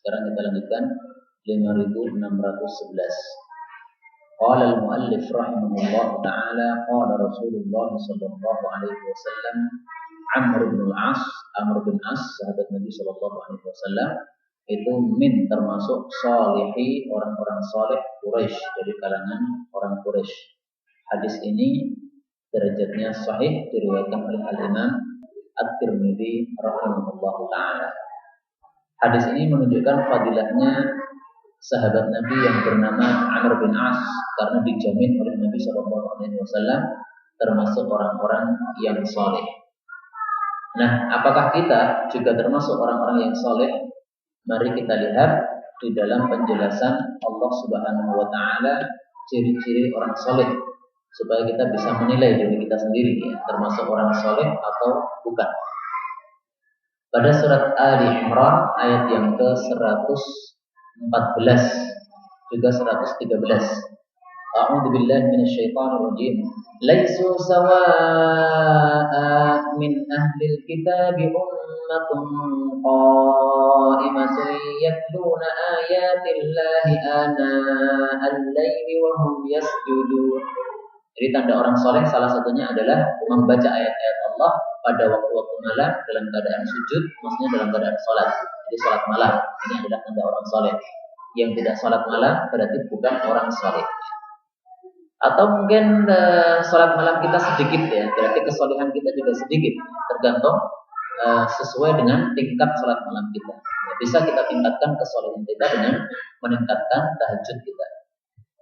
Sekarang kita lanjutkan 5611. Qala al-muallif rahimahullah ta'ala qala Rasulullah sallallahu alaihi wasallam Amr bin As, sahabat Nabi sallallahu alaihi wasallam, itu termasuk salihi, orang-orang saleh Quraisy, dari kalangan orang Quraisy. Hadis ini derajatnya sahih, diriwayatkan oleh Al-Imam At-Tirmidzi rahimahullahu ta'ala. Hadis ini menunjukkan fadilahnya sahabat Nabi yang bernama Amr bin As, karena dijamin oleh Nabi sallallahu alaihi wasallam termasuk orang-orang yang saleh. Nah, apakah kita juga termasuk orang-orang yang saleh? Mari kita lihat di dalam penjelasan Allah Subhanahu wa taala ciri-ciri orang saleh, supaya kita bisa menilai diri kita sendiri, ya, termasuk orang saleh atau bukan. Pada surat Ali Imran ayat yang ke-114 juga 113. A'udzu billahi minasyaitonir rajim. Laisu sawaa'a min ahlil kitabi ummatun qa'imatun yatluna ayatillahi ana'al laili wa hum yasjudun. Jadi tanda orang soleh salah satunya adalah membaca ayat-ayat Allah pada waktu-waktu malam dalam keadaan sujud, maksudnya dalam keadaan sholat. Jadi sholat malam ini adalah tanda orang soleh. Yang tidak sholat malam berarti bukan orang soleh. Atau mungkin sholat malam kita sedikit, ya, berarti kesolehan kita juga sedikit, tergantung sesuai dengan tingkat sholat malam kita. Ya, bisa kita tingkatkan kesolehan kita dengan meningkatkan tahajud kita.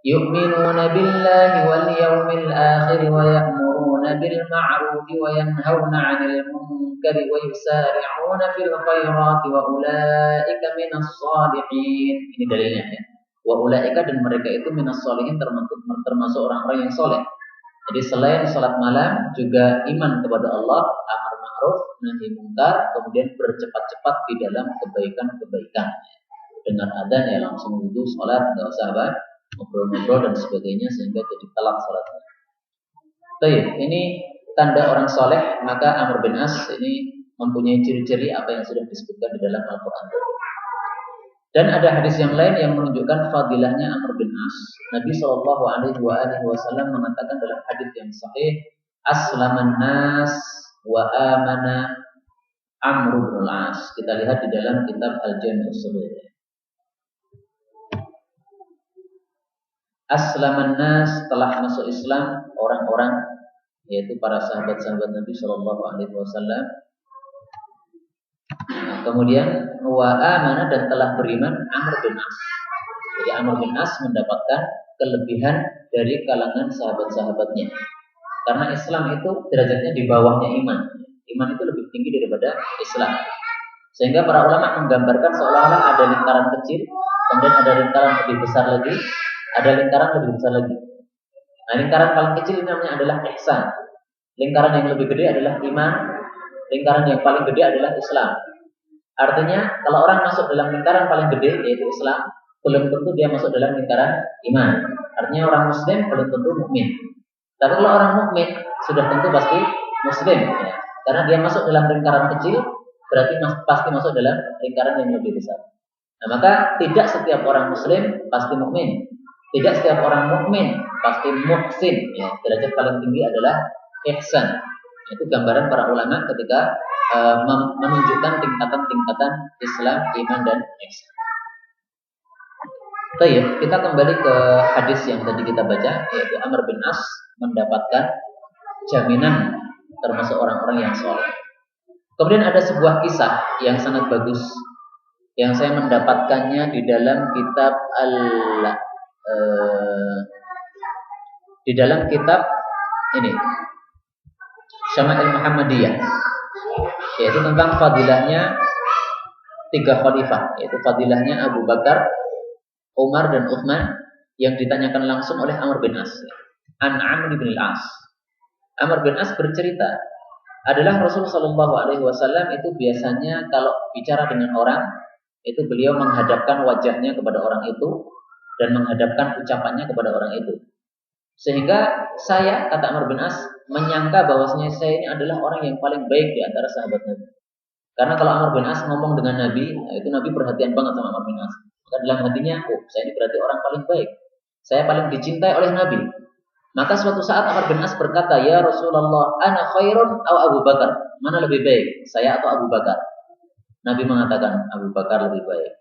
Yu'minuna billahi wal yawmil akhir wa ya'muruna bil ma'ruf wa yanhauna 'anil munkari wa yusari'una fil khairati wa ulaika minas shalihin. Ini dalilnya, ya. Wa ulaika, dan mereka itu minas shalihin, termasuk orang-orang yang soleh. Jadi selain salat malam juga iman kepada Allah, amar ma'ruf nahi munkar, kemudian bercepat-cepat di dalam kebaikan-kebaikan. Dengan adzan ya langsung wudu, salat, enggak usah ngobrol-ngobrol dan sebagainya sehingga jadi telat salatnya. Baik, ini tanda orang soleh. Maka Amr bin As ini mempunyai ciri-ciri apa yang sudah disebutkan di dalam Al-Quran. Dan ada hadis yang lain yang menunjukkan fadilahnya Amr bin As. Nabi Shallallahu Alaihi Wasallam mengatakan dalam hadis yang sahih, Aslaman nas wa amana Amr bin As. Kita lihat di dalam kitab Al-Jami' As-Saghir. Aslaman nas, telah masuk Islam orang-orang, yaitu para sahabat-sahabat Nabi Shallallahu Alaihi Wasallam. Kemudian wa amana, dan telah beriman Amr bin As. Jadi Amr bin As mendapatkan kelebihan dari kalangan sahabat-sahabatnya, karena Islam itu derajatnya di bawahnya iman. Iman itu lebih tinggi daripada Islam, sehingga para ulama menggambarkan seolah-olah ada lingkaran kecil, kemudian ada lingkaran lebih besar lagi, ada lingkaran lebih besar lagi. Nah, lingkaran paling kecil ini namanya adalah ihsan. Lingkaran yang lebih gede adalah iman. Lingkaran yang paling gede adalah Islam. Artinya kalau orang masuk dalam lingkaran paling gede, yaitu Islam, belum tentu dia masuk dalam lingkaran iman. Artinya orang Muslim belum tentu mukmin. Tapi kalau orang mukmin sudah tentu pasti Muslim, ya. Karena dia masuk dalam lingkaran kecil, berarti pasti masuk dalam lingkaran yang lebih besar. Nah, maka tidak setiap orang Muslim pasti mukmin. Tidak setiap orang mukmin pasti muhsin, ya. Derajat paling tinggi adalah ihsan. Itu gambaran para ulama ketika menunjukkan tingkatan-tingkatan Islam, iman, dan ihsan. Baik, kita kembali ke hadis yang tadi kita baca, yaitu Amr bin As mendapatkan jaminan termasuk orang-orang yang soleh. Kemudian ada sebuah kisah yang sangat bagus yang saya mendapatkannya di dalam kitab ini Syama'il Muhammadiyah, yaitu tentang fadilahnya 3 khalifah, yaitu fadilahnya Abu Bakar, Umar, dan Uthman, yang ditanyakan langsung oleh Amr bin As. An Amr bin As. Amr bin As bercerita, adalah Rasul Shallallahu Alaihi Wasallam itu biasanya kalau bicara dengan orang, itu beliau menghadapkan wajahnya kepada orang itu dan menghadapkan ucapannya kepada orang itu. Sehingga saya, kata Amr bin As, menyangka bahwasanya saya ini adalah orang yang paling baik di antara sahabat Nabi. Karena kalau Amr bin As ngomong dengan Nabi, itu Nabi perhatian banget sama Amr bin As. Maka dalam hatinya, oh saya ini berarti orang paling baik. Saya paling dicintai oleh Nabi. Maka suatu saat Amr bin As berkata, ya Rasulullah, ana khairun atau Abu Bakar? Mana lebih baik, saya atau Abu Bakar? Nabi mengatakan, Abu Bakar lebih baik.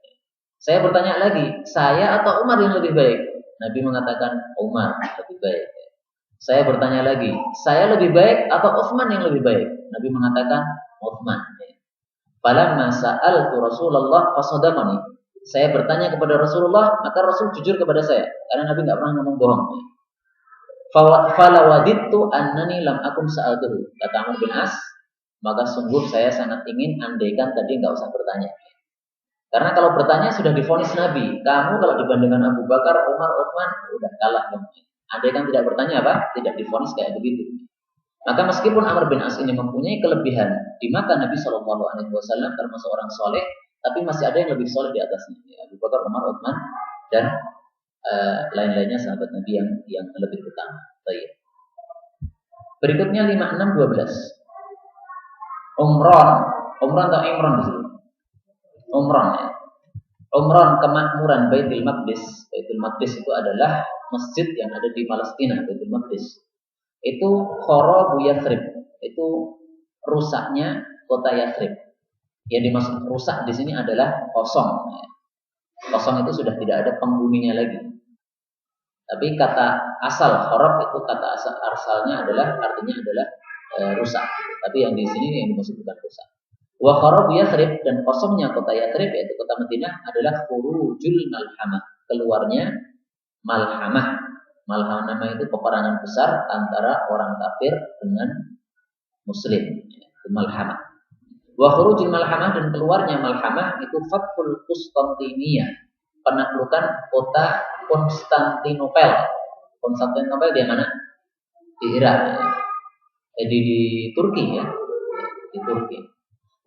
Saya bertanya lagi, saya atau Umar yang lebih baik? Nabi mengatakan, Umar lebih baik. Saya bertanya lagi, saya lebih baik atau Utsman yang lebih baik? Nabi mengatakan, Utsman. Falamma sa'altu Rasulullah fasadaqani. Saya bertanya kepada Rasulullah, maka Rasul jujur kepada saya, karena Nabi nggak pernah ngomong bohong. Falawadittu annani lam akum sa'altuhu. Kata Amr bin As, maka sungguh saya sangat ingin andaikan tadi nggak usah bertanya. Karena kalau bertanya sudah divonis Nabi. Kamu kalau dibandingkan Abu Bakar, Umar, Utsman, udah kalah dong. Andaikan tidak bertanya apa? Tidak divonis kayak begitu. Maka meskipun Amr bin As ini mempunyai kelebihan di mata Nabi Shallallahu Alaihi Wasallam termasuk orang soleh, tapi masih ada yang lebih soleh di atasnya. Abu Bakar, Umar, Utsman, dan lain-lainnya sahabat Nabi yang lebih utama. Baik. Berikutnya 5612. Umron atau Imron di sini. Umron ya. Umron kemakmuran Baitul Maqdis. Baitul Maqdis itu adalah masjid yang ada di Palestina, Baitul Maqdis. Itu kharabu Yathrib. Itu rusaknya kota Yathrib. Yang dimaksud rusak di sini adalah kosong. Kosong itu sudah tidak ada penghuninya lagi. Tapi kata asal kharab itu kata asalnya adalah artinya adalah rusak. Tapi yang di sini yang dimaksud bukan rusak. Wa kharabu Yathrib, dan kosongnya kota Yathrib yaitu kota Madinah adalah khurujul malhamah, keluarnya malhamah. Malhamah itu peperangan besar antara orang kafir dengan muslim. Itu malhamah. Wa khurujul malhamah, dan keluarnya malhamah itu fathul Konstantiniyah, penaklukan kota Konstantinopel. Konstantinopel di mana? Di Irak. Di Turki ya. Di Turki.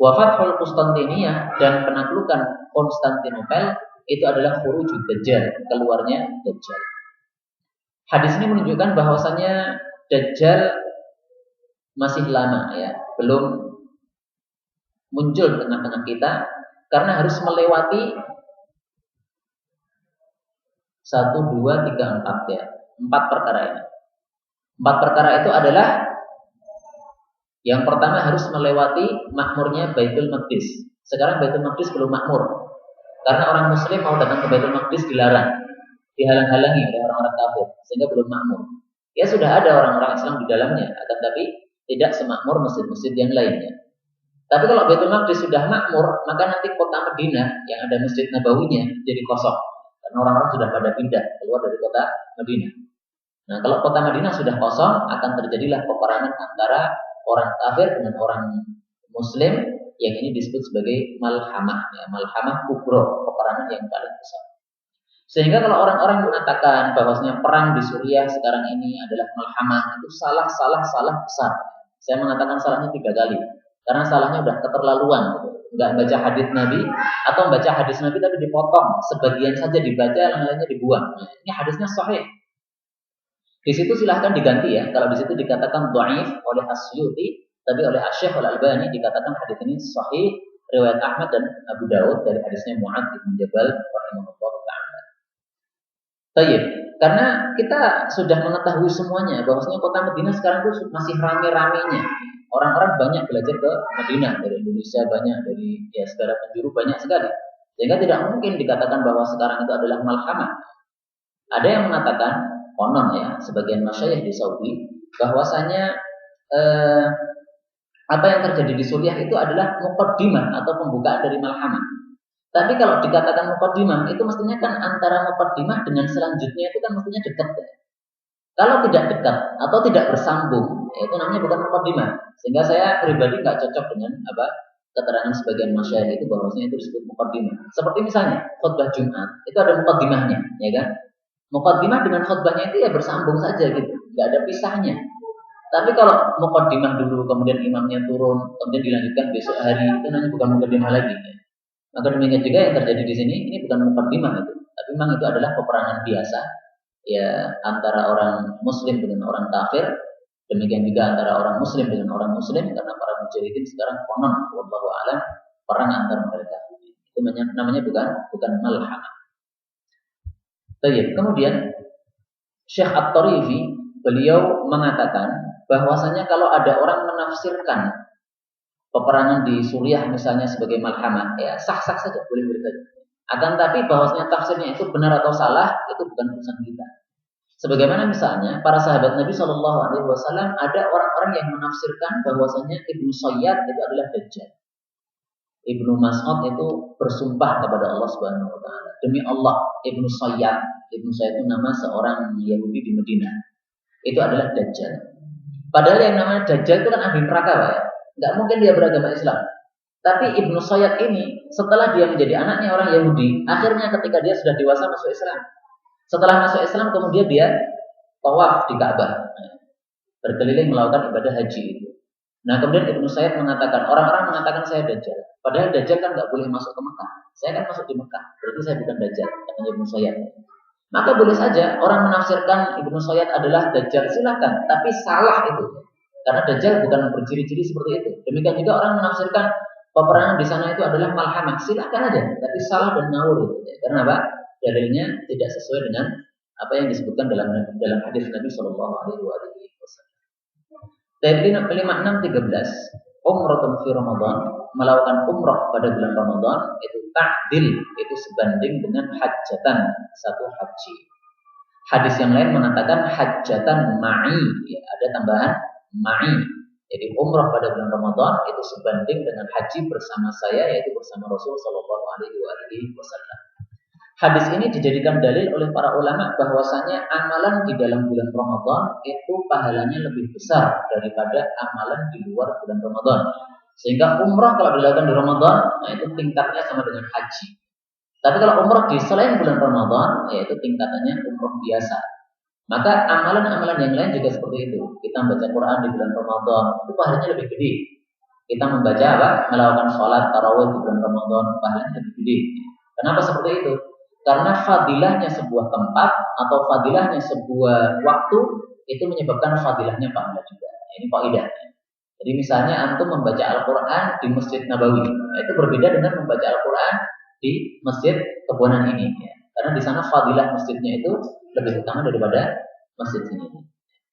Wa fathul Konstantiniyah, dan penaklukan Konstantinopel itu adalah khurujud Dajjal, keluarnya Dajjal. Hadis ini menunjukkan bahwasanya Dajjal masih lama ya, belum muncul di tengah-tengah kita, karena harus melewati 1, 2, 3, 4 ya. 4 perkara ini. 4 perkara itu adalah yang pertama harus melewati makmurnya Baitul Maqdis. Sekarang Baitul Maqdis belum makmur. Karena orang muslim mau datang ke Baitul Maqdis dilarang, dihalang-halangi oleh orang-orang kafir, sehingga belum makmur. Ya sudah ada orang-orang Islam di dalamnya, akan tapi tidak semakmur masjid-masjid yang lainnya. Tapi kalau Baitul Maqdis sudah makmur, maka nanti kota Madinah yang ada Masjid Nabawinya jadi kosong. Karena orang-orang sudah pada pindah keluar dari kota Madinah. Nah, kalau kota Madinah sudah kosong, akan terjadilah peperangan antara orang kafir dengan orang muslim, yang ini disebut sebagai malhamah ya, malhamah kubro, peperangan yang paling besar. Sehingga kalau orang-orang mengatakan bahwasanya perang di Suriah sekarang ini adalah malhamah, itu salah besar. Saya mengatakan salahnya 3 kali. Karena salahnya udah keterlaluan, nggak baca hadis Nabi, atau baca hadis Nabi tapi dipotong, sebagian saja dibaca, yang lainnya dibuang. Nah, ini hadisnya sahih. Di situ silahkan diganti ya. Kalau di situ dikatakan dhaif oleh Asyuti, tapi oleh Asy-Syaikh Al-Albani dikatakan hadis ini sahih, riwayat Ahmad dan Abu Dawud dari hadisnya Mu'adz bin Jabal rahimahullah ta'ala. Tayyib. Karena kita sudah mengetahui semuanya bahwasanya kota Madinah sekarang itu masih rame-ramenya. Orang-orang banyak belajar ke Madinah, dari Indonesia banyak, dari ya segala penjuru banyak sekali. Sehingga tidak mungkin dikatakan bahwa sekarang itu adalah malhamah. Ada yang mengatakan, konon ya, sebagian masyayikh di Saudi, bahwasanya apa yang terjadi di Suriah itu adalah muqaddimah atau pembukaan dari malhamah. Tapi kalau dikatakan muqaddimah, itu mestinya kan antara muqaddimah dengan selanjutnya itu kan mestinya dekat ya. Kalau tidak dekat atau tidak bersambung, itu namanya bukan muqaddimah. Sehingga saya pribadi nggak cocok dengan keterangan sebagian masyayikh itu bahwasanya itu disebut muqaddimah. Seperti misalnya khutbah Jumat, itu ada muqaddimahnya, ya kan? Muqaddimah dengan khutbahnya itu ya bersambung saja gitu, nggak ada pisahnya. Tapi kalau muqaddimah dulu, kemudian imamnya turun, kemudian dilanjutkan besok hari, itu namanya bukan muqaddimah lagi. Ya. Maka demikian juga yang terjadi di sini, ini bukan muqaddimah itu, tapi memang itu adalah peperangan biasa, ya antara orang Muslim dengan orang kafir, demikian juga antara orang Muslim dengan orang Muslim, karena para mujahidin sekarang konon, wallahu a'lam, perang antar mereka. Itu namanya bukan malhamah. Baik, kemudian Syekh At-Tarifi beliau mengatakan bahwasanya kalau ada orang menafsirkan peperangan di Suriah misalnya sebagai malhamah, ya sah-sah saja, boleh-boleh saja. Akan tapi bahwasanya tafsirnya itu benar atau salah itu bukan urusan kita. Sebagaimana misalnya para sahabat Nabi Shallallahu Alaihi Wasallam ada orang-orang yang menafsirkan bahwasanya Ibnu Sayyad itu adalah Dajjal. Ibnu Mas'ud itu bersumpah kepada Allah Subhanahu Wa Taala, demi Allah Ibnu Sayyad itu nama seorang Yahudi di Madinah, itu adalah Dajjal. Padahal yang namanya Dajjal itu kan ahli neraka, Pak, ya. Nggak mungkin dia beragama Islam. Tapi Ibnu Sayyad ini setelah dia menjadi anaknya orang Yahudi, akhirnya ketika dia sudah dewasa masuk Islam. Setelah masuk Islam kemudian dia tawaf di Ka'bah, berkeliling melakukan ibadah haji itu. Nah kemudian Ibnu Sayyad mengatakan, orang-orang mengatakan saya Dajjal. Padahal Dajjal kan nggak boleh masuk ke Mekah. Saya kan masuk di Mekah, berarti saya bukan Dajjal, katanya Ibnu Sayyad. Maka boleh saja orang menafsirkan Ibnu Sayyad adalah Dajjal, silakan. Tapi salah itu, karena Dajjal bukan berciri-ciri seperti itu. Demikian juga orang menafsirkan peperangan di sana itu adalah malhamah, silakan aja. Tapi salah dan ngawur itu. Karena apa? Dalilnya tidak sesuai dengan apa yang disebutkan dalam hadis Nabi Shallallahu Alaihi Wasallam. Dari 5613, umratun fi Ramadan, melakukan umrah pada bulan Ramadan itu ta'dil, itu sebanding dengan hajjatan, satu haji. Hadis yang lain mengatakan hajjatan ma'i, ya, ada tambahan ma'i. Jadi umrah pada bulan Ramadan itu sebanding dengan haji bersama saya, yaitu bersama Rasul Shallallahu Alaihi Wasallam. Hadis ini dijadikan dalil oleh para ulama bahwasanya amalan di dalam bulan Ramadan itu pahalanya lebih besar daripada amalan di luar bulan Ramadan. Sehingga umrah kalau dilakukan di Ramadan, nah itu tingkatnya sama dengan haji. Tapi kalau umrah di selain bulan Ramadan, yaitu tingkatannya umrah biasa. Maka amalan-amalan yang lain juga seperti itu. Kita membaca Quran di bulan Ramadan, itu pahalanya lebih gede. Kita membaca apa? Melakukan sholat tarawih di bulan Ramadan, pahalanya lebih gede. Kenapa seperti itu? Karena fadilahnya sebuah tempat atau fadilahnya sebuah waktu itu menyebabkan fadilahnya pahala juga. Ini faedahnya. Jadi misalnya antum membaca Al-Quran di Masjid Nabawi, itu berbeda dengan membaca Al-Quran di Masjid Kebonan ini. Ya. Karena di sana fadilah masjidnya itu lebih utama daripada masjid ini.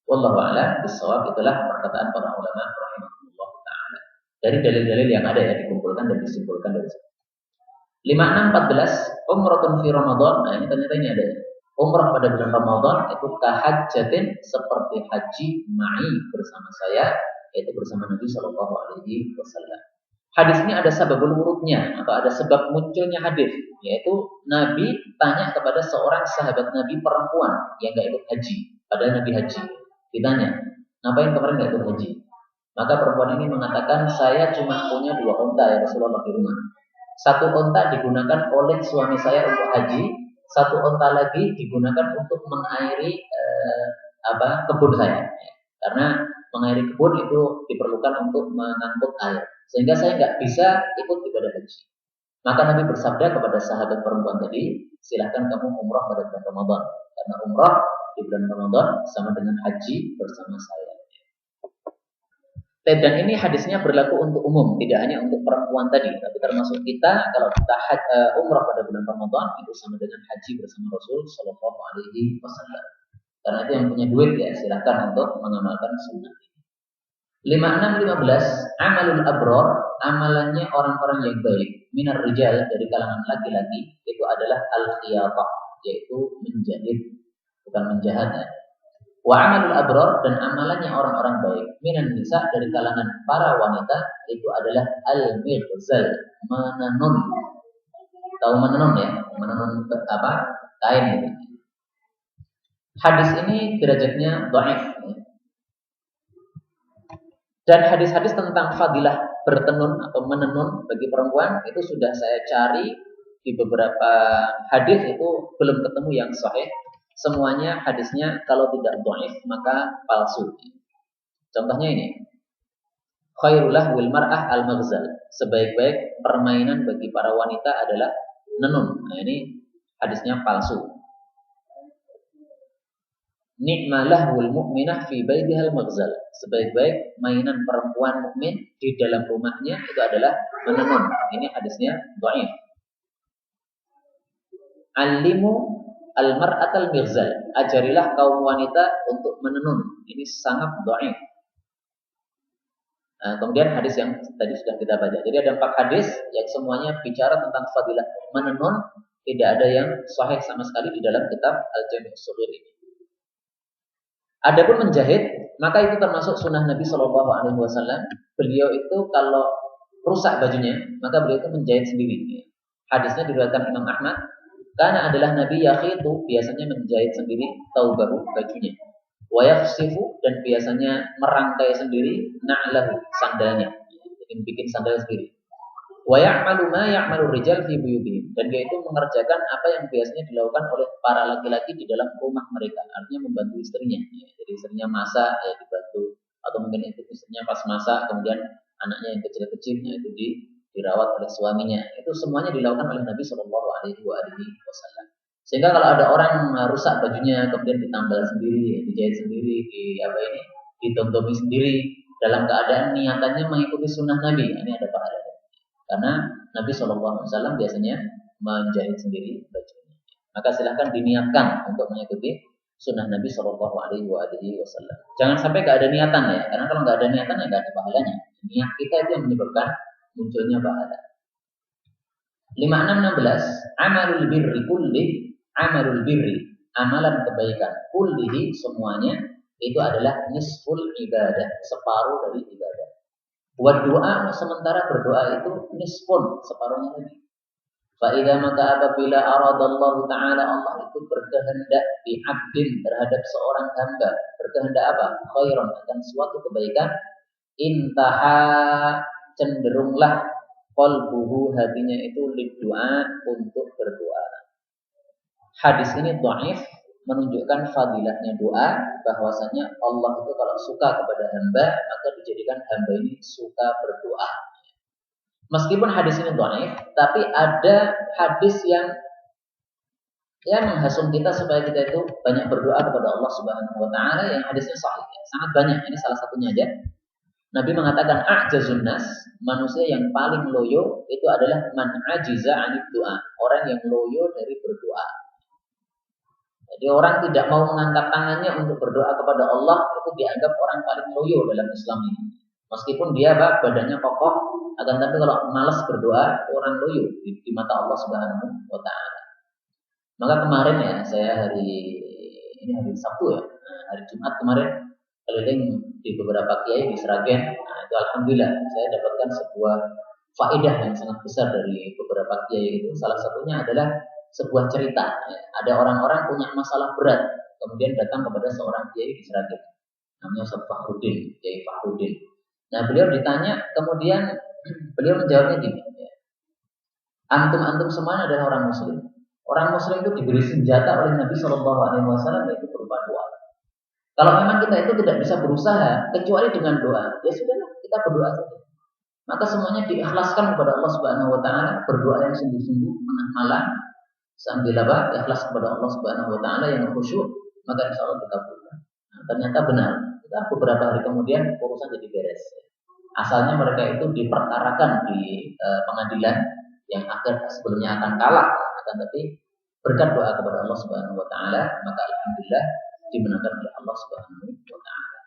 Wallahu a'lam bishawab, itulah perkataan para ulama rahimahullah ta'ala. Dari dalil-dalil yang ada yang dikumpulkan dan disimpulkan dari situ. 5614 umratun fi Ramadan. Nah ini ternyata ini ada umrah pada bulan Ramadan itu kahajjatin, seperti haji ma'i bersama saya, yaitu bersama Nabi Shallallahu Alaihi Wasallam. Hadis ini ada sababul wurudnya atau ada sebab munculnya hadis, yaitu Nabi tanya kepada seorang sahabat Nabi perempuan yang nggak ikut haji, padahal Nabi haji. Ditanya, ngapain kemarin nggak ikut haji? Maka perempuan ini mengatakan, saya cuma punya 2 unta ya Rasulullah di rumah. 1 unta digunakan oleh suami saya untuk haji, 1 unta lagi digunakan untuk mengairi kebun saya. Karena mengairi kebun itu diperlukan untuk mengangkut air, sehingga saya nggak bisa ikut ibadah haji. Maka Nabi bersabda kepada sahabat perempuan tadi, silahkan kamu umrah pada bulan Ramadan, karena umrah di bulan Ramadan sama dengan haji bersama saya. Dan ini hadisnya berlaku untuk umum, tidak hanya untuk perempuan tadi, tapi termasuk kita. Kalau kita umrah pada bulan Ramadan itu sama dengan haji bersama Rasul Shallallahu Alaihi Wasallam. Karena itu yang punya duit ya silakan untuk mengamalkan sunnah ini. 5615 amalul abror, amalannya orang-orang yang baik, minar rijal, dari kalangan laki-laki, itu adalah al-khiyatah, yaitu menjahit, bukan menjahat ya. Wa amalul abror, dan amalannya orang-orang baik, minan nisa, dari kalangan para wanita, itu adalah al-mighzal, menenun. Tahu menenun ya? Menenun apa? Kain gitu. Hadis ini derajatnya dhaif. Dan hadis-hadis tentang fadilah bertenun atau menenun bagi perempuan itu sudah saya cari di beberapa hadis, itu belum ketemu yang sahih. Semuanya hadisnya kalau tidak dhaif maka palsu. Contohnya ini. Khairullah wil mar'ah al-maghzal. Sebaik-baik permainan bagi para wanita adalah menenun. Nah, ini hadisnya palsu. Ni'malahul mu'minah fi baitihal maghzal. Sebaik-baik mainan perempuan mukmin di dalam rumahnya itu adalah menenun. Ini hadisnya dhaif. Alimu al-mar'atal mighzal. Ajarilah kaum wanita untuk menenun. Ini sangat dhaif. Kemudian hadis yang tadi sudah kita baca. Jadi ada 4 hadis yang semuanya bicara tentang fadilah menenun. Tidak ada yang sahih sama sekali di dalam kitab Al-Jami' As-Shaghir ini. Adapun menjahit, maka itu termasuk sunnah Nabi Shallallahu Alaihi Wasallam. Beliau itu kalau rusak bajunya, maka beliau itu menjahit sendiri. Hadisnya diriwayatkan Imam Ahmad. Karena adalah Nabi yakhitu, biasanya menjahit sendiri taubahu, bajunya. Wa yafsifu, dan biasanya merangkai sendiri na'lahu, sandalnya. Jadi bikin sandal sendiri. Wa ya'malu ma ya'malu rijal fi buyutihim, dan dia itu mengerjakan apa yang biasanya dilakukan oleh para laki-laki di dalam rumah mereka, artinya membantu istrinya. Jadi istrinya masak, ya dibantu, atau mungkin itu istrinya pas masak, kemudian anaknya yang kecil-kecil itu dirawat oleh suaminya. Itu semuanya dilakukan oleh Nabi Shallallahu Alaihi Wasallam. Sehingga kalau ada orang rusak bajunya, kemudian ditambal sendiri, dijahit sendiri, ditontomi sendiri, dalam keadaan niatannya mengikuti sunnah Nabi, ini ada pahala. Karena Nabi SAW biasanya menjahit sendiri bajunya. Maka silahkan diniatkan untuk mengikuti sunnah Nabi SAW. Jangan sampai gak ada niatan ya, karena kalau gak ada niatan ya gak ada pahalanya. Niat kita itu yang menyebabkan munculnya pahala. 5616 amalul birri kulli, amalul birri, amalan kebaikan kullihi, semuanya itu adalah nisful ibadah, separuh dari ibadah. Buat doa, sementara berdoa itu nisfun, separuhnya lagi. Fa'idha maka apabila aradallahu ta'ala, Allah itu berkehendak bi abdin, terhadap seorang hamba, berkehendak apa? Khairan, akan suatu kebaikan, intaha, cenderunglah qalbuhu, hatinya itu liddu'a, untuk berdoa. Hadis ini dhaif, menunjukkan fadilahnya doa, bahwasanya Allah itu kalau suka kepada hamba, maka dijadikan hamba ini suka berdoa. Meskipun hadis ini dhaif, tapi ada hadis yang menghasung kita supaya kita itu banyak berdoa kepada Allah Subhanahu wa taala, yang hadisnya sahih. Sangat banyak, ini salah satunya aja. Nabi mengatakan a'jazun nas, manusia yang paling loyo itu adalah man ajiza 'anid du'a, orang yang loyo dari berdoa. Jadi orang tidak mau mengangkat tangannya untuk berdoa kepada Allah, itu dianggap orang paling loyo dalam Islam ini. Meskipun dia badannya kokoh, akan tapi kalau malas berdoa, orang loyo di mata Allah Subhanahu wa taala. Maka kemarin ya, saya hari Sabtu ya, hari Jumat kemarin keliling di beberapa kiai di Sragen. Itu alhamdulillah saya dapatkan sebuah faedah yang sangat besar dari beberapa kiai itu. Salah satunya adalah sebuah cerita. Ada orang-orang punya masalah berat, kemudian datang kepada seorang kiai di Sragen, namanya Ustaz Fakhrudin, Kiai Fakhrudin. Nah, beliau ditanya, kemudian beliau menjawabnya gini, antum semuanya adalah orang Muslim. Orang Muslim itu diberi senjata oleh Nabi Shallallahu Alaihi Wasallam, yaitu berupa doa. Kalau memang kita itu tidak bisa berusaha kecuali dengan doa, ya sudahlah, kita berdoa saja. Maka semuanya diikhlaskan kepada Allah Subhanahu Wa Taala, berdoa yang sungguh-sungguh, tengah malam, sambil ikhlas kepada Allah Subhanahu Wa Taala yang khusyuk, maka insya Allah dikabulkan. Nah, ternyata benar. Kita beberapa hari kemudian urusan jadi beres. Asalnya mereka itu diperkarakan di pengadilan yang sebelumnya akan kalah, akan tapi berkat doa kepada Allah Subhanahu Wa Taala, maka alhamdulillah dimenangkan oleh Allah Subhanahu Wa Taala.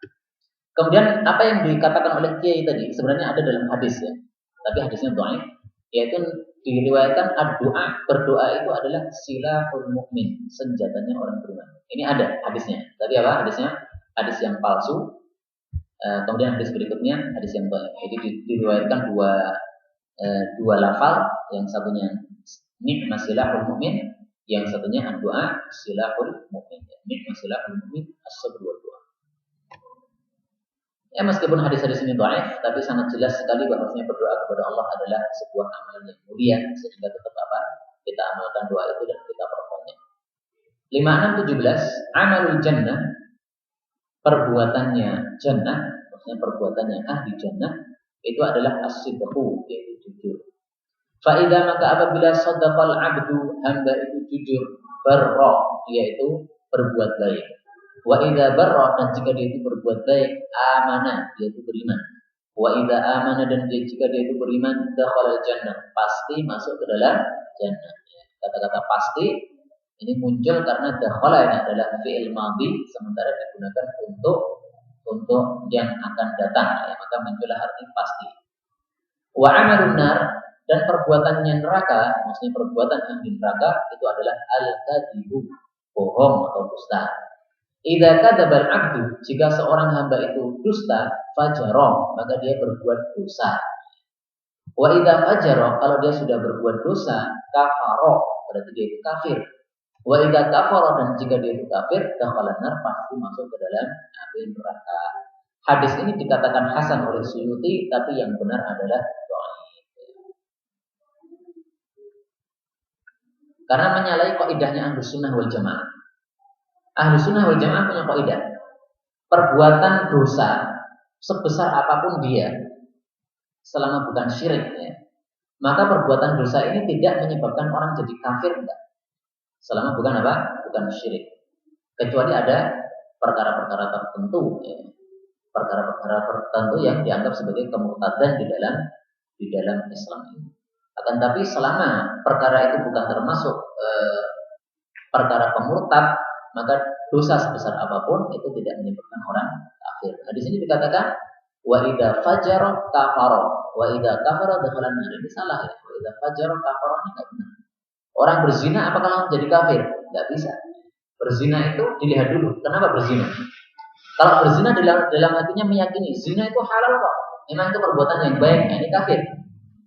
Kemudian apa yang dikatakan oleh kiai tadi sebenarnya ada dalam hadis ya, tapi hadisnya dhaif, yaitu diriwayatkan doa, berdoa itu adalah silahul mukmin, senjatanya orang beriman. Ini ada hadisnya. Tadi apa hadisnya? Hadis yang palsu. Kemudian hadis berikutnya hadis yang dhaif. Jadi diriwayatkan dua lafal, yang satunya ni'ma silahul mukmin, yang satunya doa silahul mukmin. Ni'ma silahul mukmin as-sabr wa doa. Ya, meskipun hadis-hadis ini dhaif, tapi sangat jelas sekali bahwasanya berdoa kepada Allah adalah sebuah amalan yang mulia, sehingga tetap kita amalkan doa itu dan kita performnya. 5617 amalul jannah, perbuatannya jannah, maksudnya perbuatannya ahli jannah itu adalah as-sidqu, yaitu jujur. Fa idza maka apabila sadaqal abdu, hamba itu jujur, barra, yaitu berbuat baik. Wa idza barra, dan jika dia itu berbuat baik, amana, dia itu beriman. Wa idza amana, dan jika dia itu beriman, dakhala jannah, pasti masuk ke dalam jannah. Kata-kata pasti ini muncul karena dakhala ini adalah fi'il madhi, sementara digunakan untuk yang akan datang, maka muncullah arti pasti. Wa amalun nar, dan perbuatannya neraka, maksudnya perbuatan ahli neraka itu adalah al-kadzibu, bohong atau dusta. Idza kadzdzabal 'abdu, jika seorang hamba itu dusta, fajara, maka dia berbuat dosa. Wa idza fajara, kalau dia sudah berbuat dosa, kafara, berarti dia itu kafir. Wa idza kafara, dan jika dia itu kafir, dakhala nar, pasti masuk ke dalam api neraka. Hadis ini dikatakan hasan oleh Suyuti, tapi yang benar adalah dhaif. Karena menyalahi kaidahnya Ahlus Sunnah wal Jamaah. Ahlus Sunnah wal Jamaah punya kaidah. Perbuatan dosa sebesar apapun dia, selama bukan syirik, maka perbuatan dosa ini tidak menyebabkan orang jadi kafir, enggak. Selama bukan apa? Bukan syirik. Kecuali ada perkara-perkara tertentu, perkara-perkara tertentu yang dianggap sebagai kemurtadan di dalam Islam ini. Akan tapi selama perkara itu bukan termasuk perkara pemurtad, maka dosa sebesar apapun itu tidak menyebabkan orang kafir. Nah, di sini dikatakan wa idza fajara kafara wa idza kafara dakhala nar. Ini salah ya. Wa idza fajara kafara ini enggak benar. Orang berzina apakah langsung jadi kafir? Enggak bisa. Berzina itu dilihat dulu. Kenapa berzina? Kalau berzina dalam hatinya meyakini zina itu halal kok, memang itu perbuatan yang baik, ini kafir.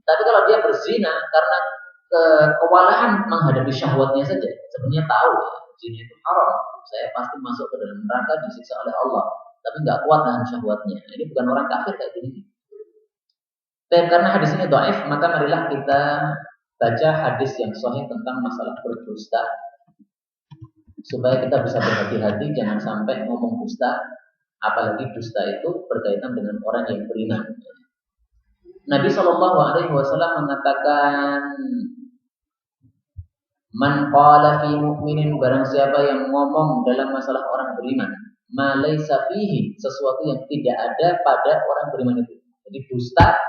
Tapi kalau dia berzina karena kewalahan menghadapi syahwatnya saja, sebenarnya tahu zina itu haram, saya pasti masuk ke dalam neraka disiksa oleh Allah, tapi nggak kuat nahan syahwatnya. Ini bukan orang kafir kayak gini. Dan karena hadis ini dhaif, maka marilah kita baca hadis yang sahih tentang masalah berdusta, supaya kita bisa berhati-hati jangan sampai ngomong dusta, apalagi dusta itu berkaitan dengan orang yang beriman. Nabi Shallallahu Alaihi Wasallam mengatakan, man qala fi mu'minin, barang siapa yang ngomong dalam masalah orang beriman, ma laisa fihi, sesuatu yang tidak ada pada orang beriman itu. Jadi dusta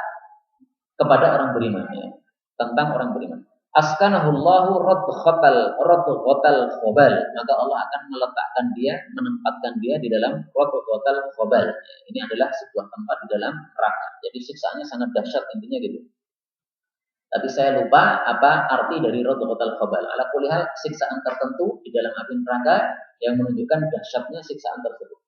kepada orang beriman, tentang orang beriman. Askanahullahu radghatal khobal, maka Allah akan meletakkan dia, menempatkan dia di dalam radghatal khobal. Ini adalah sebuah tempat di dalam neraka. Jadi siksaannya sangat dahsyat, intinya gitu. Tapi saya lupa apa arti dari radghatal khobal. Ala kulli hal, siksaan tertentu di dalam api neraka yang menunjukkan dahsyatnya siksaan tersebut.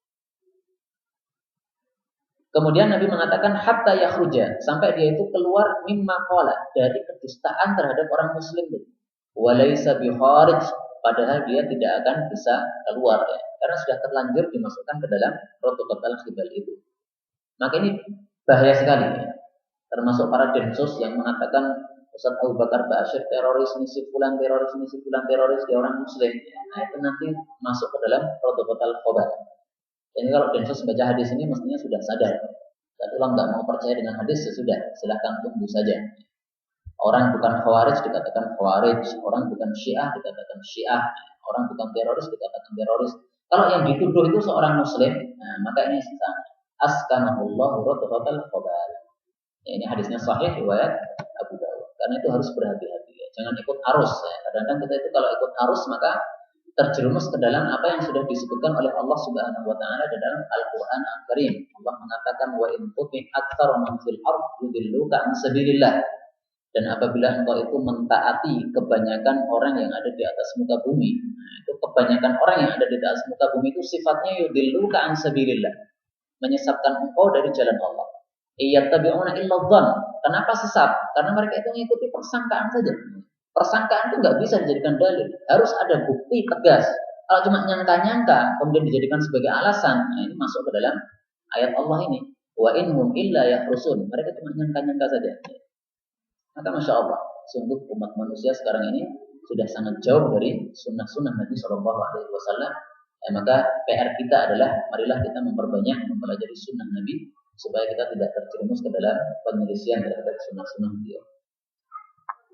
Kemudian Nabi mengatakan hatta yakhruja, sampai dia itu keluar mimma qala, dari kedustaan terhadap orang muslim itu. Walaysa bikharij, padahal dia tidak akan bisa keluar karena sudah terlanjur dimasukkan ke dalam radghatal khobal itu. Maka ini bahaya sekali termasuk para densus yang mengatakan Ustaz Abu Bakar Ba'asyir teroris, misi fulan teroris, dia orang muslim. Nah, itu nanti masuk ke dalam radghatal khobal. Jadi kalau densus baca hadis ini mestinya sudah sadar. Dan ulang nggak mau percaya dengan hadis, sesudah silahkan tunggu saja. Orang bukan khawarij dikatakan khawarij, orang bukan syiah dikatakan syiah, orang bukan teroris dikatakan teroris. Kalau yang dituduh itu seorang muslim, nah, maka ini askanahullahu radghatal khobal. Ini hadisnya sahih riwayat Abu Dawud. Karena itu harus berhati-hati. Jangan ikut arus. Kadang-kadang kita itu kalau ikut arus maka terjerumus ke dalam apa yang sudah disebutkan oleh Allah Subhanahu wa taala di dalam Al-Qur'an Al-Karim. Allah mengatakan wa in tuti aktsara man fil ard yudilluka an sabilillah. Dan apabila engkau itu mentaati kebanyakan orang yang ada di atas muka bumi, nah, itu kebanyakan orang yang ada di atas muka bumi itu sifatnya yudilluka an sabilillah, menyesatkan engkau dari jalan Allah. Iyattabi'una illa dhann. Kenapa sesat? Karena mereka itu mengikuti persangkaan saja. Persangkaan itu nggak bisa dijadikan dalil, harus ada bukti tegas. Kalau cuma nyangka-nyangka kemudian dijadikan sebagai alasan, nah ini masuk ke dalam ayat Allah ini. Wa inhum illa yahrusun. Mereka cuma nyangka-nyangka saja. Maka masya Allah, sungguh umat manusia sekarang ini sudah sangat jauh dari sunnah-sunnah Nabi Shallallahu Alaihi Wasallam. Maka PR kita adalah marilah kita memperbanyak mempelajari sunnah Nabi supaya kita tidak terjerumus ke dalam penyelisihan terhadap sunnah-sunnah beliau.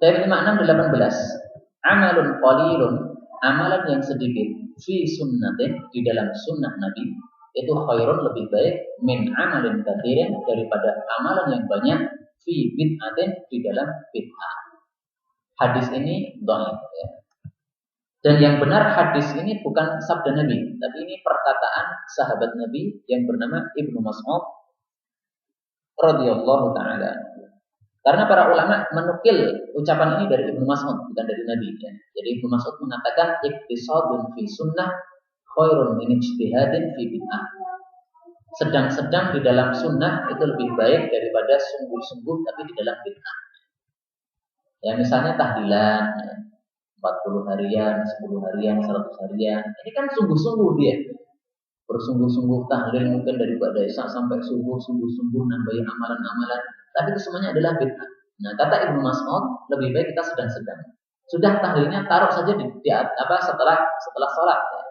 Ayat 56-18. Amalun qalilun amalan yang sedikit fi sunnatin di dalam sunnah Nabi itu khairun lebih baik min amalin katsirin daripada amalan yang banyak fi bid'atin di dalam bid'ah. Hadis ini dhaif ya. Dan yang benar hadis ini bukan sabda Nabi, tapi ini perkataan sahabat Nabi yang bernama Ibnu Mas'ud radhiyallahu taala. Karena para ulama menukil ucapan ini dari Ibnu Mas'ud, bukan dari Nabi ya. Jadi Ibnu Mas'ud mengatakan iktisadun fi sunnah khairun min ijtihadin fi bid'ah. Sedang-sedang di dalam sunnah itu lebih baik daripada sungguh-sungguh tapi di dalam bid'ah. Ya misalnya tahlilan ya, 40 harian, 10 harian, 100 harian. Ini kan sungguh-sungguh dia. Bersungguh-sungguh tahlil mungkin dari Ba'da Isya sampai subuh, sungguh-sungguh nambahin amalan-amalan. Tapi itu semuanya adalah bid'ah. Nah, kata Ibnu Mas'ud, lebih baik kita sedang-sedang. Sudah tahlilnya taruh saja setelah sholat. Ya.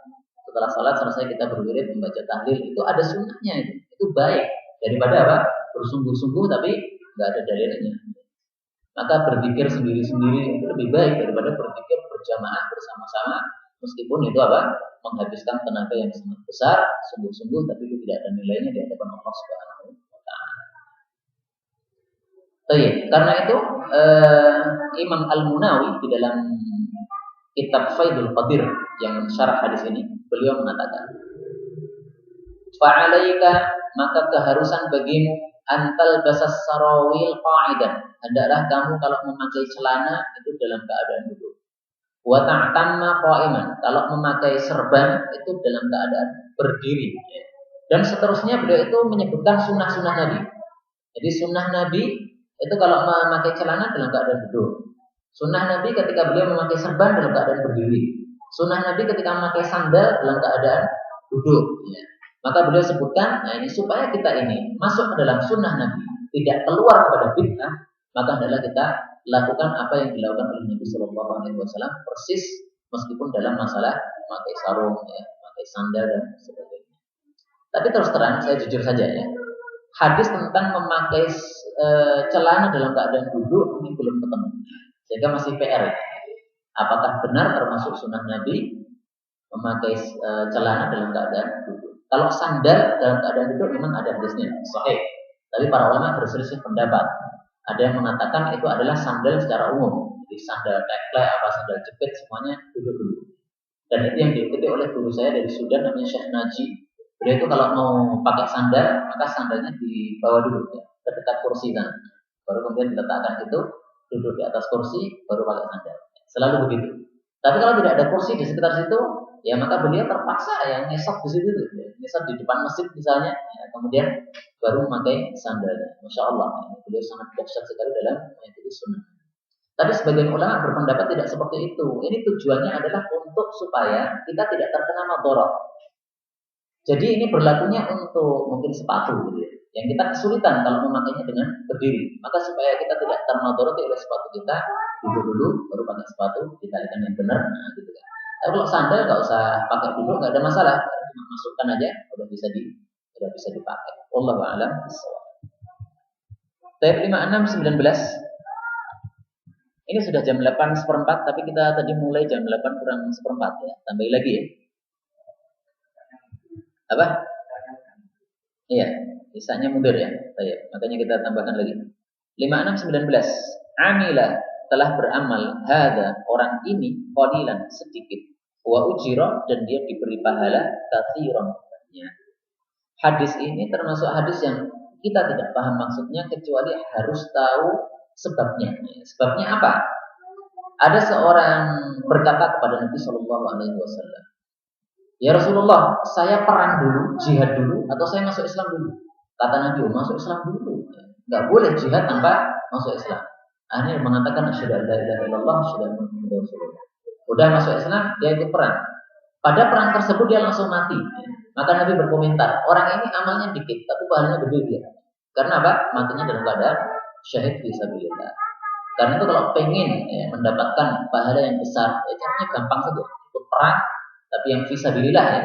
Setelah sholat selesai kita berwirid membaca tahlil, itu ada sunnahnya itu. Itu baik daripada apa? Bersungguh-sungguh tapi nggak ada dalilnya. Maka berzikir sendiri-sendiri itu lebih baik daripada berzikir berjamaah bersama-sama, meskipun itu apa? Menghabiskan tenaga yang sangat besar, sungguh-sungguh tapi itu tidak ada nilainya di hadapan Allah Subhanahu wa taala. Karena itu Imam Al-Munawi di dalam kitab Faidul Qadir yang syarah hadis ini, beliau mengatakan, fa'alaika maka keharusan bagimu antal basas sarawil qa'idan, hendaklah kamu kalau memakai celana itu dalam keadaan duduk. Wa ta'tamma qa'iman, kalau memakai serban itu dalam keadaan berdiri. Dan seterusnya beliau itu menyebutkan sunnah-sunnah Nabi. Jadi sunnah Nabi itu kalau memakai celana dalam keadaan duduk. Sunnah Nabi ketika beliau memakai serban dalam keadaan berdiri. Sunnah Nabi ketika memakai sandal dalam keadaan duduk. Ya. Maka beliau sebutkan, nah ini supaya kita ini masuk ke dalam sunnah Nabi, tidak keluar kepada bid'ah, maka adalah kita lakukan apa yang dilakukan oleh Nabi Shallallahu Alaihi Wasallam persis, meskipun dalam masalah memakai sarung, ya, memakai sandal dan sebagainya. Tapi terus terang, saya jujur saja ya, hadis tentang memakai celana dalam keadaan duduk ini belum ketemu, sehingga masih PR. Apakah benar termasuk sunnah Nabi memakai celana dalam keadaan duduk? Kalau sandal dalam keadaan duduk memang ada hadisnya, sahih. Tapi para ulama berselisih pendapat. Ada yang mengatakan itu adalah sandal secara umum. Jadi sandal teklek, apa sandal jepit semuanya duduk dulu. Dan itu yang diikuti oleh guru saya dari Sudan namanya Syekh Naji. Beliau itu kalau mau pakai sandal, maka sandalnya dibawa dulu ya, ke dekat kursi sana. Baru kemudian diletakkan itu, duduk di atas kursi, baru pakai sandal. Selalu begitu. Tapi kalau tidak ada kursi di sekitar situ, ya maka beliau terpaksa yang ngesot di situ, ngesot di depan masjid misalnya, ya, kemudian baru memakai sandalnya. Masya Allah, beliau sangat dahsyat sekali dalam mengikuti sunnah. Tapi sebagian ulama berpendapat tidak seperti itu. Ini tujuannya adalah untuk supaya kita tidak terkena madharat. Jadi ini berlakunya untuk mungkin sepatu, gitu ya, yang kita kesulitan kalau memakainya dengan berdiri. Maka supaya kita tidak termadharati oleh sepatu kita, duduk dulu, baru pakai sepatu, ditalikan yang benar, nah gitu kan. Tapi kalau sandal nggak usah pakai dulu, nggak ada masalah, cuma masukkan aja, udah bisa dipakai. Wallahu a'lam bishawab. Tab 5619. Ini sudah jam 8:15, tapi kita tadi mulai jam 8 kurang 1/4 ya. Tambahin lagi ya. Apa? Iya, sisanya mundur ya. Baik, makanya kita tambahkan lagi. 5619. Amila, telah beramal hada, orang ini qalilan, sedikit, wa ujira, dan dia diberi pahala katsiran. Hadis ini termasuk hadis yang kita tidak paham maksudnya kecuali harus tahu sebabnya. Sebabnya apa? Ada seorang berkata kepada Nabi Shallallahu Alaihi Wasallam, ya Rasulullah, saya perang dulu, jihad dulu, atau saya masuk Islam dulu? Kata Nabi, masuk Islam dulu. Nggak boleh jihad tanpa masuk Islam. Akhirnya mengatakan asyhadu an la ilaha illallah, asyhadu anna muhammadar rasulullah. Udah masuk Islam, dia ikut perang. Pada perang tersebut dia langsung mati. Maka Nabi berkomentar, orang ini amalnya dikit, tapi pahalanya gede dia. Karena apa? Matinya dalam keadaan syahid fisabilillah. Karena itu kalau pengen mendapatkan pahala yang besar, caranya gampang saja. Ikut perang, tapi yang fisabilillah ya.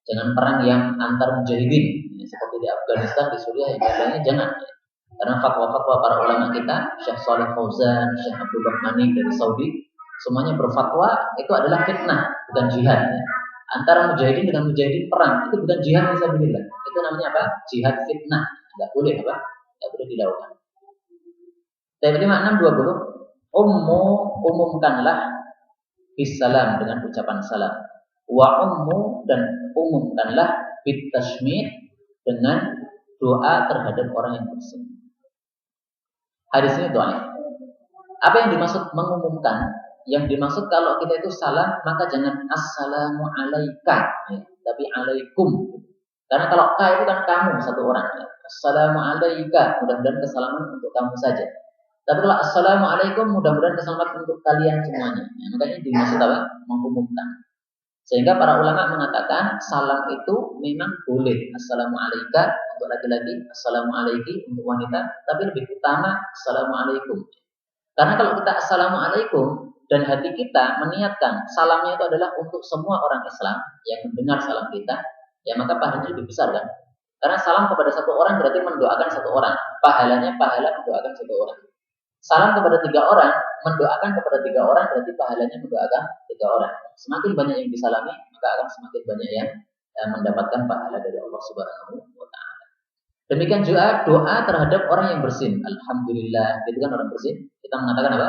Jangan perang yang antar mujahidin, seperti di Afghanistan, di Suriah, yang lainnya jangan. Ya. Karena fatwa-fatwa para ulama kita, Syekh Shalih Fauzan, Syekh Abdul Rahmani dari Saudi, semuanya berfatwa itu adalah fitnah, bukan jihad. Ya. Antara mujahidin dengan mujahidin perang itu bukan jihad fisabilillah. Itu namanya apa? Jihad fitnah. Enggak boleh apa? Enggak boleh dilakukan. Ayat 5620 umumkanlah bisalam dengan ucapan salam. Wa dan umumkanlah bitashmid dengan doa terhadap orang yang bersin. Hadis ini doa. Apa yang dimaksud mengumumkan? Yang dimaksud kalau kita itu salam, maka jangan assalamu alaika, ya, tapi alaikum. Karena kalau ka itu kan kamu satu orang. Ya. Assalamu alaika, mudah-mudahan keselamatan untuk kamu saja. Tapi kalau assalamualaikum, mudah-mudahan keselamatan untuk kalian semuanya. Ya, makanya dimaksud apa? Mengumumkan. Sehingga para ulama mengatakan salam itu memang boleh. Assalamualaikum untuk laki-laki, assalamualaikum untuk wanita, tapi lebih utama assalamualaikum. Karena kalau kita assalamualaikum dan hati kita meniatkan salamnya itu adalah untuk semua orang Islam yang mendengar salam kita, ya maka pahalanya lebih besar kan? Karena salam kepada satu orang berarti mendoakan satu orang, pahalanya pahala mendoakan satu orang. Salam kepada 3 orang, mendoakan kepada 3 orang berarti pahalanya mendoakan 3 orang. Semakin banyak yang disalami, maka akan semakin banyak yang mendapatkan pahala dari Allah Subhanahu wa taala. Demikian juga doa terhadap orang yang bersin. Alhamdulillah, itu kan orang bersin. Kita mengatakan apa?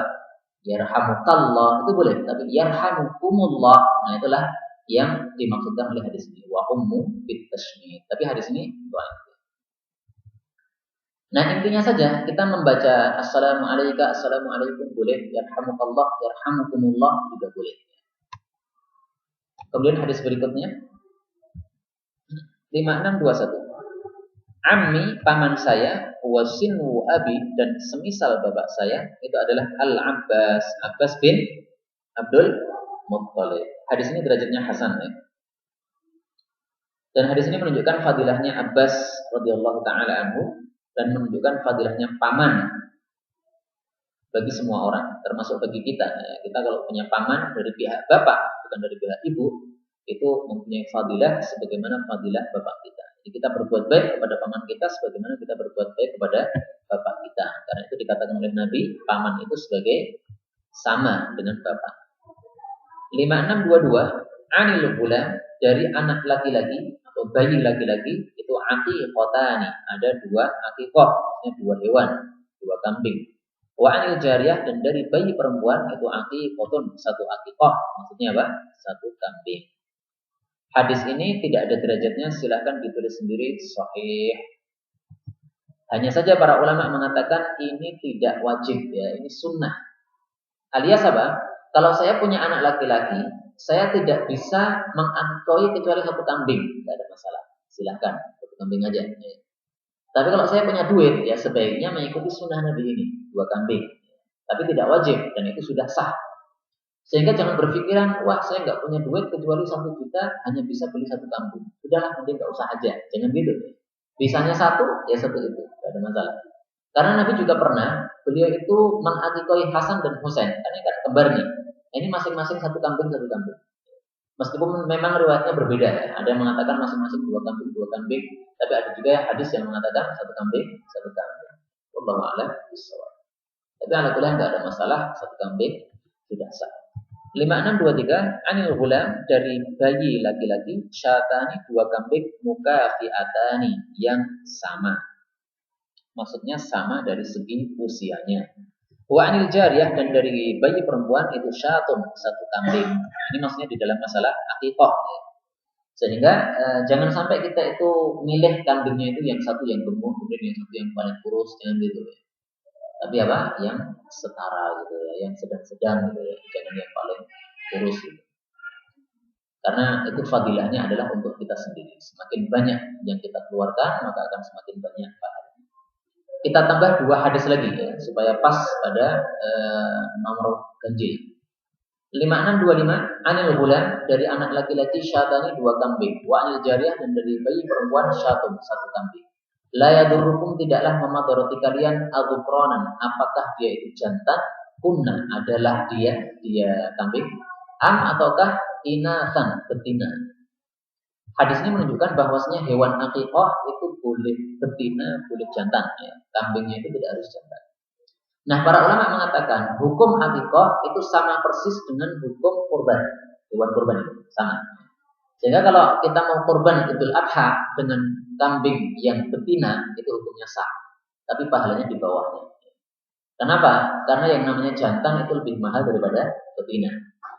Yarhamukallah, itu boleh, tapi yarhamukumullah. Nah, itulah yang dimaksudkan oleh hadis ini. Wa ummu bitashmid. Tapi hadis ini doa. Nah, intinya saja kita membaca assalamualaikum boleh, yarhamukallah, yarhamukumullah juga boleh. Kemudian hadis berikutnya 5621. Ammi, paman saya, wasinu abi, dan semisal bapak saya itu adalah Al-Abbas, Abbas bin Abdul Muttalib. Hadis ini derajatnya hasan ya. Dan hadis ini menunjukkan fadilahnya Abbas radhiyallahu taala anhu dan menunjukkan fadilahnya paman bagi semua orang, termasuk bagi kita. Ya, kita kalau punya paman dari pihak bapak, bukan dari pihak ibu, itu mempunyai fadilah sebagaimana fadilah bapak kita. Jadi kita berbuat baik kepada paman kita sebagaimana kita berbuat baik kepada bapak kita. Karena itu dikatakan oleh Nabi, paman itu sebagai sama dengan bapak. 5622 anil gulam, dari anak laki-laki atau bayi laki-laki itu aqiqatani, ada 2 aqiqah, maksudnya 2 hewan, 2 kambing. Wa anil jariyah, dan dari bayi perempuan itu aqiqatun, 1 aqiqah, maksudnya apa? 1 kambing. Hadis ini tidak ada derajatnya, silakan ditulis sendiri sahih. Hanya saja para ulama mengatakan ini tidak wajib ya, ini sunnah. Alias apa? Kalau saya punya anak laki-laki, saya tidak bisa mengangkoi kecuali 1 kambing, tidak ada masalah. Silahkan, 1 kambing aja. Ya. Tapi kalau saya punya duit, ya sebaiknya mengikuti sunnah Nabi ini, 2 kambing. Tapi tidak wajib, dan itu sudah sah. Sehingga jangan berpikiran, wah saya nggak punya duit kecuali 1 juta, hanya bisa beli 1 kambing. Sudahlah, nanti nggak usah aja. Jangan gitu. Bisanya 1, ya 1 itu, tidak ada masalah. Karena Nabi juga pernah, beliau itu mengakikoi Hasan dan Husain, karena kan kembar nih. Ini masing-masing 1 kambing, 1 kambing. Meskipun memang riwayatnya berbeda ya. Ada yang mengatakan masing-masing 2 kambing, 2 kambing. Tapi ada juga yang hadis yang mengatakan 1 kambing, 1 kambing. Wallahu a'lam bishawab. Tapi alhamdulillah nggak ada masalah, 1 kambing sudah sah. 5623 anil gulam, dari bayi laki-laki syatani, 2 kambing mukafiatani, yang sama. Maksudnya sama dari segi usianya. Wa anil jariyah, dan dari bayi perempuan itu syatun, 1 kambing. Ini maksudnya di dalam masalah akikah. Sehingga jangan sampai kita itu milih kambingnya itu yang satu yang gemuk, kemudian yang satu yang paling kurus, jangan gitu ya. Tapi apa? Yang setara gitu ya, yang sedang-sedang gitu ya, jangan yang paling kurus gitu. Karena itu fadilahnya adalah untuk kita sendiri. Semakin banyak yang kita keluarkan, maka akan semakin banyak pahala. Kita tambah 2 hadis lagi ya, supaya pas pada nomor ganjil. 5625 anil gulam, dari anak laki-laki syatani, 2 kambing. Wa anil jariyah, dan dari bayi perempuan syatun, 1 kambing. La yadurrukum, tidaklah memadarati kalian adzukranan, apakah dia itu jantan, kunna, adalah dia kambing, am ataukah inasan, betina. Hadis ini menunjukkan bahwasanya hewan akikah itu boleh betina, boleh jantan ya. Kambingnya itu tidak harus jantan. Nah, para ulama mengatakan hukum akikah itu sama persis dengan hukum kurban. Hewan kurban itu sama. Sehingga kalau kita mau kurban Idul Adha dengan kambing yang betina itu hukumnya sah, tapi pahalanya di bawahnya. Kenapa? Karena yang namanya jantan itu lebih mahal daripada betina.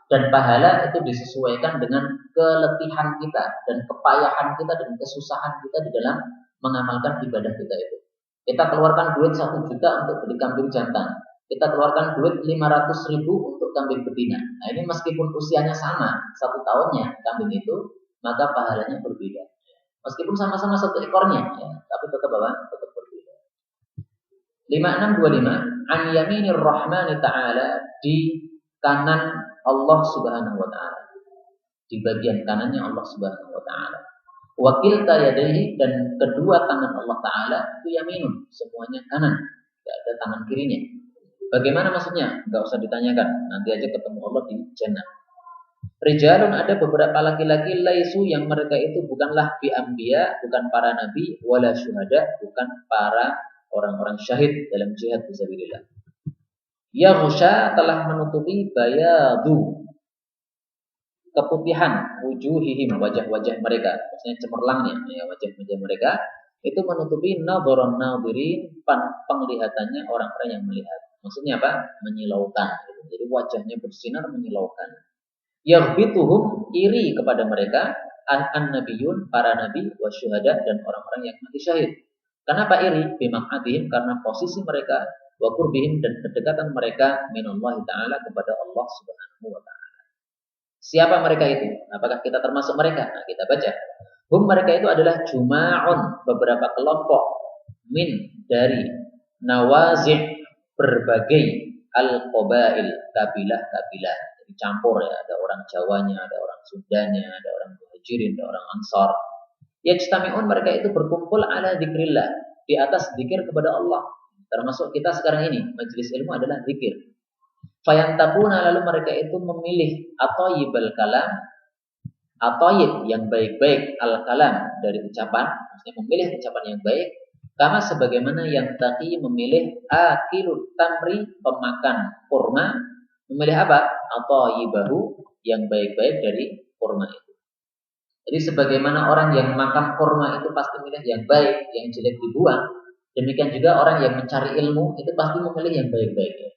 Dan pahala itu disesuaikan dengan keletihan kita dan kepayahan kita dan kesusahan kita di dalam mengamalkan ibadah kita itu. Kita keluarkan duit 1 juta untuk beli kambing jantan. Kita keluarkan duit 500.000 untuk kambing betina. Nah ini meskipun usianya sama, 1 tahunnya kambing itu, maka pahalanya berbeda. Meskipun sama-sama 1 ekornya, ya, tapi tetap apa? Tetap berbeda. 5625 an yaminir rahmani ta'ala, di kanan Allah Subhanahu wa taala. Di bagian kanannya Allah Subhanahu wa taala. Wa kilta yadayhi, dan kedua tangan Allah taala itu yaminun, semuanya kanan. Tidak ada tangan kirinya. Bagaimana maksudnya? Enggak usah ditanyakan. Nanti aja ketemu Allah di jannah. Rijalun, ada beberapa laki-laki laisu yang mereka itu bukanlah bi anbiya, bukan para nabi, wala syuhada, bukan para orang-orang syahid dalam jihad fisabilillah. Yaghsha, telah menutupi bayadu, keputihan wujuhihim, wajah-wajah mereka, maksudnya cemerlangnya ya wajah-wajah mereka itu menutupi nadharon nadhirin, penglihatannya orang-orang yang melihat. Maksudnya apa? Menyilaukan. Jadi wajahnya bersinar menyilaukan. Yaghbituhum, iri kepada mereka, an-nabiyun, para nabi, wasyuhada, dan orang-orang yang mati syahid. Kenapa iri? Bimaq'adihim, karena posisi mereka, wa qurbihim, dan kedekatan mereka minallahi ta'ala, kepada Allah Subhanahu wa ta'ala. Siapa mereka itu? Apakah kita termasuk mereka? Nah, kita baca. Hum, mereka itu adalah juma'un, beberapa kelompok, min, dari, nawazi', berbagai, al-qabail, kabilah-kabilah. Jadi campur ya, ada orang Jawanya, ada orang Sundanya, ada orang Muhajirin, ada orang Ansar. Yajtami'un, mereka itu berkumpul ala dzikrillah, di atas zikir kepada Allah. Termasuk kita sekarang ini, majelis ilmu adalah zikir. Fayantabuna, lalu mereka itu memilih at-thayyibal kalam, at-thayyib yang baik-baik, al-kalam dari ucapan, maksudnya memilih ucapan yang baik, kama sebagaimana yang taqi memilih akilut tamri, pemakan kurma, memilih apa? At-thayyibahu, yang baik-baik dari kurma itu. Jadi sebagaimana orang yang makan kurma itu pasti memilih yang baik, yang jelek dibuang, demikian juga orang yang mencari ilmu itu pasti memilih yang baik-baik ya.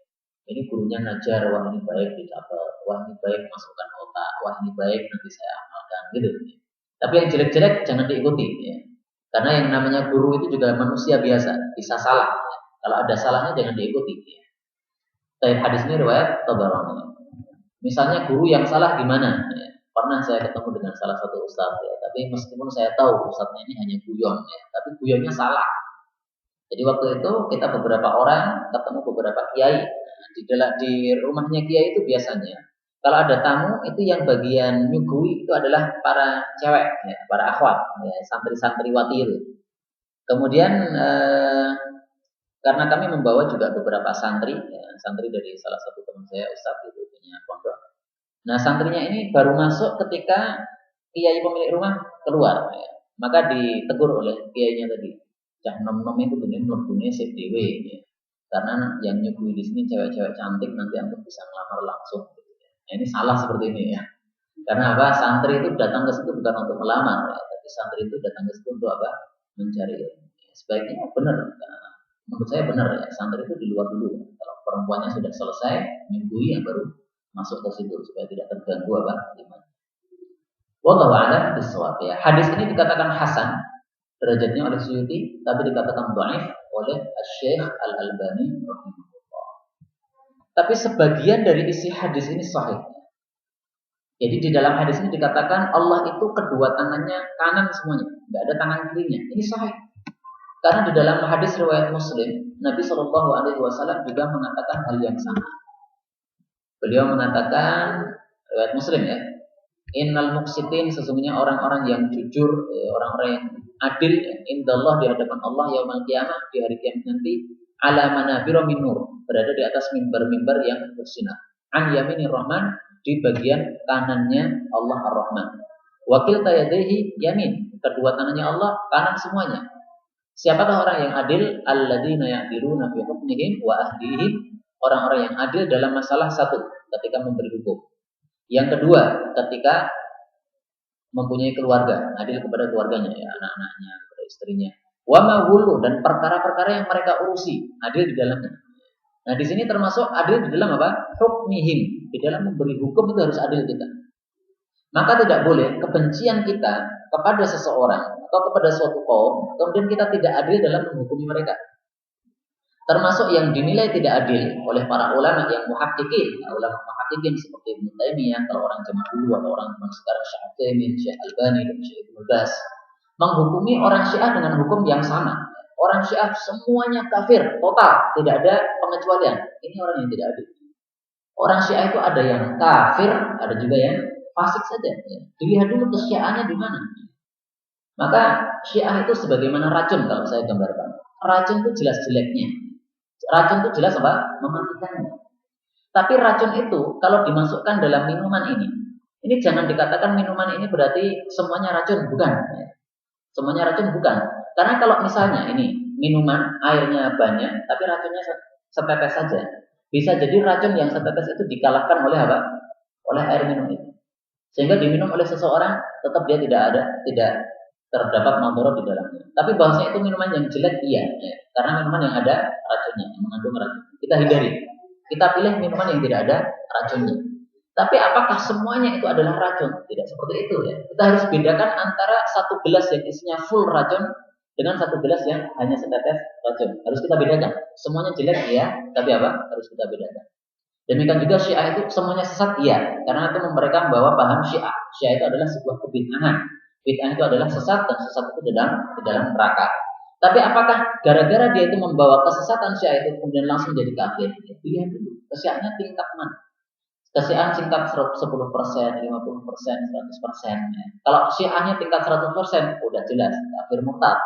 Ini gurunya ngajar, wah ini baik dicatat, wah ini baik masukkan otak, wah ini baik nanti saya amalkan gitu. Tapi yang jelek-jelek jangan diikuti ya. Karena yang namanya guru itu juga manusia biasa, bisa salah ya. Kalau ada salahnya jangan diikuti ya. Tapi hadis ini riwayat Tabarani. Misalnya guru yang salah gimana ya. Pernah saya ketemu dengan salah satu ustadz ya, tapi meskipun saya tahu ustadznya ini hanya guyon ya, tapi guyonnya salah. Jadi waktu itu kita beberapa orang ketemu beberapa kiai. Di rumahnya kiai itu biasanya kalau ada tamu itu yang bagian nyugui itu adalah para cewek, ya, para akhwat, ya, santri-santriwati itu. Kemudian karena kami membawa juga beberapa santri, ya, santri dari salah satu teman saya ustadz itu punya pondok. Nah santrinya ini baru masuk ketika kiai pemilik rumah keluar, ya. Maka ditegur oleh kiainya tadi. Cah nom-nom itu bener mlebune sik dhewe ya. Karena yang nyuguhi di sini cewek-cewek cantik, nanti antum bisa ngelamar langsung. Nah, ini salah seperti ini ya. Karena apa? Santri itu datang ke situ bukan untuk melamar, ya. Tapi santri itu datang ke situ untuk apa? Mencari ilmu. Ya, sebaiknya benar. Nah, menurut saya benar ya. Santri itu di luar dulu. Kalau perempuannya sudah selesai nyuguhi, yang baru masuk ke situ supaya tidak terganggu apa? Iman. Wallahu a'lam bishawab ya. Hadis ini dikatakan hasan derajatnya oleh Suyuti, tapi dikatakan dhaif oleh Syekh Al-Albani rahimahullah. Tapi sebagian dari isi hadis ini sahih. Jadi di dalam hadis ini dikatakan Allah itu kedua tangannya kanan semuanya, tidak ada tangan kirinya. Ini sahih. Karena di dalam hadis riwayat Muslim, Nabi Shallallahu Alaihi Wasallam juga mengatakan hal yang sama. Beliau mengatakan riwayat Muslim ya, Innal muqsitin, sesungguhnya orang-orang yang jujur, orang-orang yang adil, indallah di hadapan Allah yaumul qiyamah, di hari kiamat nanti, ala manabira min nur, berada di atas mimbar-mimbar yang bersinar. An yaminir rahman, di bagian kanannya Allah Ar-Rahman. Wakil tayadaihi yamin, kedua tangannya Allah kanan semuanya. Siapakah orang yang adil? Alladzina ya'diluna fi hukmihim wa ahdihim. Orang-orang yang adil dalam masalah satu, ketika memberi hukum. Yang kedua, ketika mempunyai keluarga, adil kepada keluarganya, ya, anak-anaknya, kepada istrinya. Wa ma wulu, dan perkara-perkara yang mereka urusi, adil di dalamnya. Nah, di sini termasuk adil di dalam apa? Hukmihim. Di dalam memberi hukum itu harus adil kita. Maka tidak boleh kebencian kita kepada seseorang atau kepada suatu kaum, kemudian kita tidak adil dalam menghukumi mereka. Termasuk yang dinilai tidak adil oleh para ulama yang muhaqqiqin, ulama muhaqqiqin seperti Ibnu Taimiyah, kalau orang zaman dulu atau orang zaman sekarang Syekh Utsaimin, Syekh Albani dan Syekh Ibnu Baz, menghukumi orang Syiah dengan hukum yang sama. Orang Syiah semuanya kafir total, tidak ada pengecualian. Ini orang yang tidak adil. Orang Syiah itu ada yang kafir, ada juga yang fasik saja. Dilihat dulu kesyiahannya di mana. Maka Syiah itu sebagaimana racun kalau saya gambarkan. Racun itu jelas jeleknya. Racun itu jelas apa? Mematikannya. Tapi racun itu kalau dimasukkan dalam minuman ini jangan dikatakan minuman ini berarti semuanya racun, bukan. Semuanya racun bukan. Karena kalau misalnya ini minuman airnya banyak, tapi racunnya setetes saja, bisa jadi racun yang setetes itu dikalahkan oleh apa? Oleh air minum itu. Sehingga diminum oleh seseorang tetap dia tidak terdapat madarat di dalamnya. Tapi bahwasanya itu minuman yang jelek iya, ya. Karena minuman yang ada racunnya, yang mengandung racun. Kita hindari. Kita pilih minuman yang tidak ada racunnya. Tapi apakah semuanya itu adalah racun? Tidak seperti itu ya. Kita harus bedakan antara satu gelas yang isinya full racun dengan satu gelas yang hanya setetes racun. Harus kita bedakan. Semuanya jelek ya, tapi apa? Harus kita bedakan. Demikian juga Syiah itu semuanya sesat iya, karena itu mereka membawa paham Syiah. Syiah itu adalah sebuah kebid'ahan. Bid'ah itu adalah sesat dan sesat itu di dalam neraka. Tapi apakah gara-gara dia itu membawa kesesatan Syiah itu kemudian langsung jadi kafir? Lihat dulu, kesyiahannya tingkat mana? Kesyiahan tingkat 10%, 50%, 100%. Ya. Kalau Syiahnya tingkat 100%, udah jelas kafir murtad.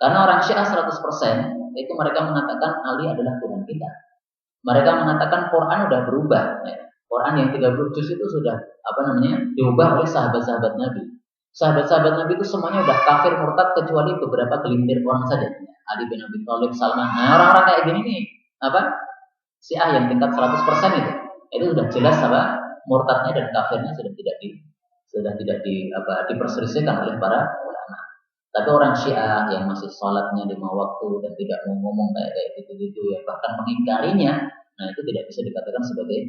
Karena orang Syiah 100% itu mereka mengatakan Ali adalah Tuhan kita. Mereka mengatakan Quran sudah berubah. Ya. Quran yang 30 juz itu sudah diubah oleh sahabat-sahabat Nabi. Sahabat-sahabat Nabi itu semuanya udah kafir murtad kecuali beberapa gelintir orang saja. Ali bin Abi Thalib, Salman. Nah, orang-orang kayak gini nih, Syiah yang tingkat 100% itu sudah jelas murtadnya dan kafirnya sudah tidak diperselisihkan oleh para ulama. Tapi orang Syiah yang masih sholatnya 5 waktu dan tidak mau ngomong kayak gitu ya, bahkan mengingkarinya, nah itu tidak bisa dikatakan sebagai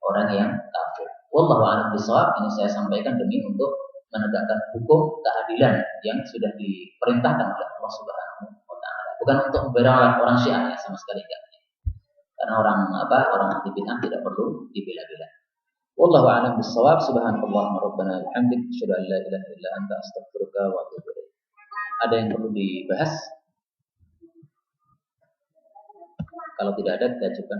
orang yang kafir. Wallahu a'lam bishawab. Ini saya sampaikan demi untuk menegakkan hukum keadilan yang sudah diperintahkan oleh Allah Subhanahu wa taala. Bukan untuk membela orang Syiah ya, sama sekali enggak. Karena orang anti bid'ah tidak perlu dibela-bela. Wallahu a'lam bishawab. Subhanallahumma rabbana bihamdik asyhadu an la ilaha illa anta astaghfiruka wa atubu ilaik. Ada yang perlu dibahas? Kalau tidak ada, kita ajukan